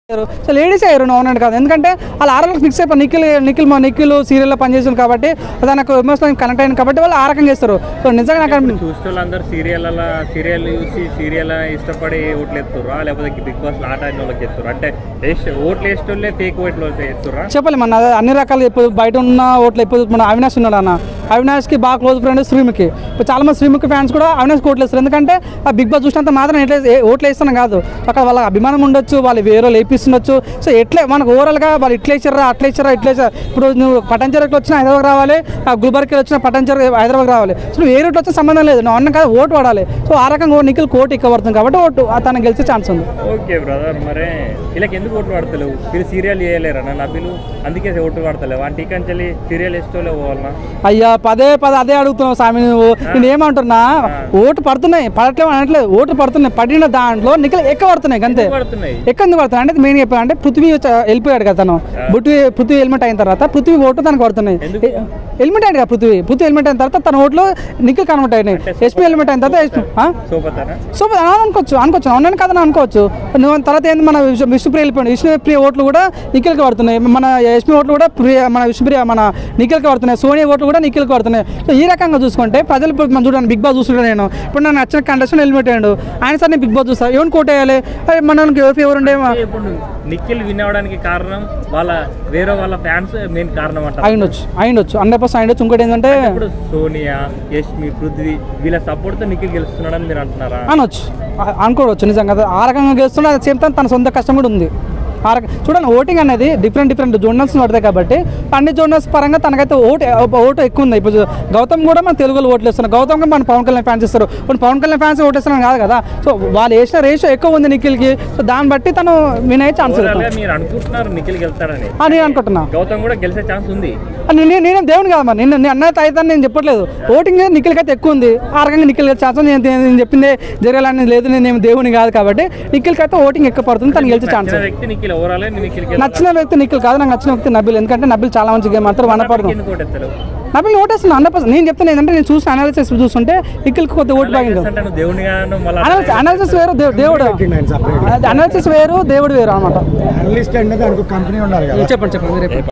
So ladies అయ్యారు అవునండి కాదు, ఎందుకంటే వాళ్ళు ఆరోగ్యం ఫిక్స్ అయిపోయి నిఖిల్ సీరియల్లో పనిచేస్తుంది కాబట్టి దానికి ఎమోషనల్ కనెక్ట్ అయింది కాబట్టి వాళ్ళు ఆ రకంగా చేస్తారు. సో నిజంగా నాకు చూస్తే వాళ్ళందరూ సీరియల్ చూసి సీరియల్ ఇష్టపడి ఓట్లు వేస్తుర్రా లేకపోతే బిగ్ బాస్ ఆట ఆడిన వాళ్ళకి చేస్తారు అంటే ఓట్లు వేసేటోళ్ళే ఫేక్ ఓట్లు వేస్తుర్రా చెప్పాలి మన అన్ని రకాలు ఇప్పుడు బయట ఉన్న ఓట్లు ఇప్పుడు మన అవినాష్ ఉన్నాడు అన్న, అవినాష్కి బాగా క్లోజ్ ఫ్రెండ్ శ్రీముఖి. ఇప్పుడు చాలా మంది శ్రీముఖి ఫ్యాన్స్ కూడా అవినాష్కి ఓట్లు వేస్తారు, ఎందుకంటే ఆ బిగ్ బాస్ చూసినంత మాత్రం ఓట్లు వేస్తాను కాదు, అక్కడ వాళ్ళ అభిమానం ఉండొచ్చు, వాళ్ళు వేరే లేపిస్తుండొచ్చు. సో ఎట్లా మనకు ఓవరాల్గా వాళ్ళు ఇట్లా ఇచ్చారా అట్లా ఇచ్చారా ఇప్పుడు నువ్వు పటాన్చెరువుకి వచ్చినా హైదరాబాద్ రావాలి, ఆ గుల్బర్గ్కి వచ్చిన పటాన్చెరువు హైదరాబాద్ రావాలి. సో నువ్వు ఏ రూట్ వచ్చిన సంబంధం లేదు, నువ్వు అన్న కాదు ఓటు పడాలి. సో ఆ రకంగా నిఖిల్ కోట్ ఎక్కువ పడుతుంది కాబట్టి ఓటు తనకు గెలిచే ఛాన్స్ ఉంది. ఓకే బ్రదర్, మరి వీళ్ళకి ఎందుకు ఓటు పడతలేవు? మీరు సీరియల్ చేయలేరా నవ్వులు, అందుకే ఓటు పడతలేవు అంటే ఇకంచెల్లి సీరియల్ ఇష్టంలో పోవాలన్నా? అయ్యా పదే అదే అడుగుతున్నావు స్వామి నువ్వు. నేను ఏమంటున్నా, ఓటు పడుతున్నాయి పడట్లేవు అనట్లేదు, ఓటు పడుతున్నాయి, పడిన దాంట్లో నిఖిల్ ఎక్కువ పడుతున్నాయి అంతే. ఎక్కువ ఎందుకు పడుతున్నాయి అంటే మెయిన్ చెప్పాను అంటే పృథ్వీ వెళ్ళిపోయాడు కదా తను, పృథ్వీ హెల్మెట్ అయిన తర్వాత పృథ్వీ ఓటు తనకు పడుతున్నాయి. హెల్మెట్ అయింది కదా పృథ్వీ హెల్మెట్ అయిన తర్వాత తన ఓట్లు నిఖిల్ కన్వర్ట్ అయినాయి. ఎస్పీ హెల్మెట్ అయిన తర్వాత సూపర్ అనుకోవచ్చు అవునని కదా అనుకోవచ్చు. నువ్వు తర్వాత ఏంది మన విష్ణుప్రియ వెళ్ళిపోయాడు, విష్ణుప్రియ ఓట్లు కూడా నిఖిల్కి పడుతున్నాయి, మన ఎస్పీ ఓట్లు కూడా మన విష్ణుప్రియ మన నిఖిల్కి పడుతున్నాయి, సోనియా ఓట్లు కూడా నిఖిల్కి పడుతున్నాయి. సో ఈ రకంగా చూసుకుంటే ప్రజలు మనం చూడండి బిగ్ బాస్ చూస్తుంటే నేను ఇప్పుడు నాకు నచ్చిన కంటెస్టెంట్ హెల్మెట్ అయ్యాడు, ఆయన సార్ నేను బిగ్ బాస్ చూస్తాను ఎవరిని కోట్ వేయాలి మనకి ఎవరుండే నిఖిల్ విన్ అవడానికి కారణం వేరే వాళ్ళ ఫ్యాన్స్ మెయిన్ కారణం అంట. అయ్యుండొచ్చు 100% అయ్యుండొచ్చు. ఇంకోటి ఏంటంటే ఇప్పుడు సోనియా యష్మి పృథ్వీ వీళ్ళ సపోర్ట్ తో నిఖిల్ గెలుస్తున్నాడని మీరు అంటున్నారా? అనొచ్చు అనుకోవచ్చు నిజంగా ఆ రకంగా గెలుస్తున్నాడు. అదే సేమ్ టైం తన సొంత కష్టం కూడా ఉంది. చూడండి ఓటింగ్ అనేది డిఫరెంట్ జోనల్స్ పడతాయి కాబట్టి అన్ని జోనల్స్ పరంగా తనకైతే ఓటు ఎక్కువ ఉంది. ఇప్పుడు గౌతమ్ కూడా మన తెలుగులో ఓట్లు వేస్తున్నారు, గౌతమ్ మన పవన్ కళ్యాణ్ ఫ్యాన్స్ ఇస్తారు, ఇప్పుడు పవన్ కళ్యాణ్ ఫ్యాన్స్ ఓటేస్తున్నాను కాదు కదా. సో వాళ్ళు వేసిన రేషియో ఎక్కువ ఉంది నిఖిల్కి, సో దాన్ని బట్టి తను విన్ అయ్యే ఛాన్స్ మీరు అనుకుంటున్నారు నిఖిల్ గెలుస్తారని? నేను అనుకుంటున్నా గౌతమ్ కూడా గెలిచే ఛాన్స్ ఉంది. నేనేం దేవుని కాదు మరి నేను అన్నది అయితే నేను చెప్పట్లేదు, ఓటింగ్ నిఖిల్కి అయితే ఎక్కువ ఉంది, ఆ రకంగా నిఖిల్ ఛాన్స్ నేను చెప్పిందే జరగాలని లేదు, నేను దేవుని కాదు కాబట్టి నిఖిల్కి అయితే ఓటింగ్ ఎక్కువ పడుతుంది, తను గెలిచే ఛాన్స్. నచ్చిన వ్యక్తి నిఖిల్ కాదు, నాకు నచ్చిన వ్యక్తి నబిల్, ఎందుకంటే నబిల్ చాలా మంచి గేమ్ ఆడతారు. నబిల్ ఓటేస్తున్నా 100%. నేను చెప్తాను ఏంటంటే నేను చూసిన అనాలిసిస్ చూస్తుంటే నిఖిల్కి కొద్ది ఓటు బాగింది. అనాలిసిస్ వేరు దేవుడు, అనాలిసిస్ వేరు దేవుడు వేరు అనమాట. చెప్పండి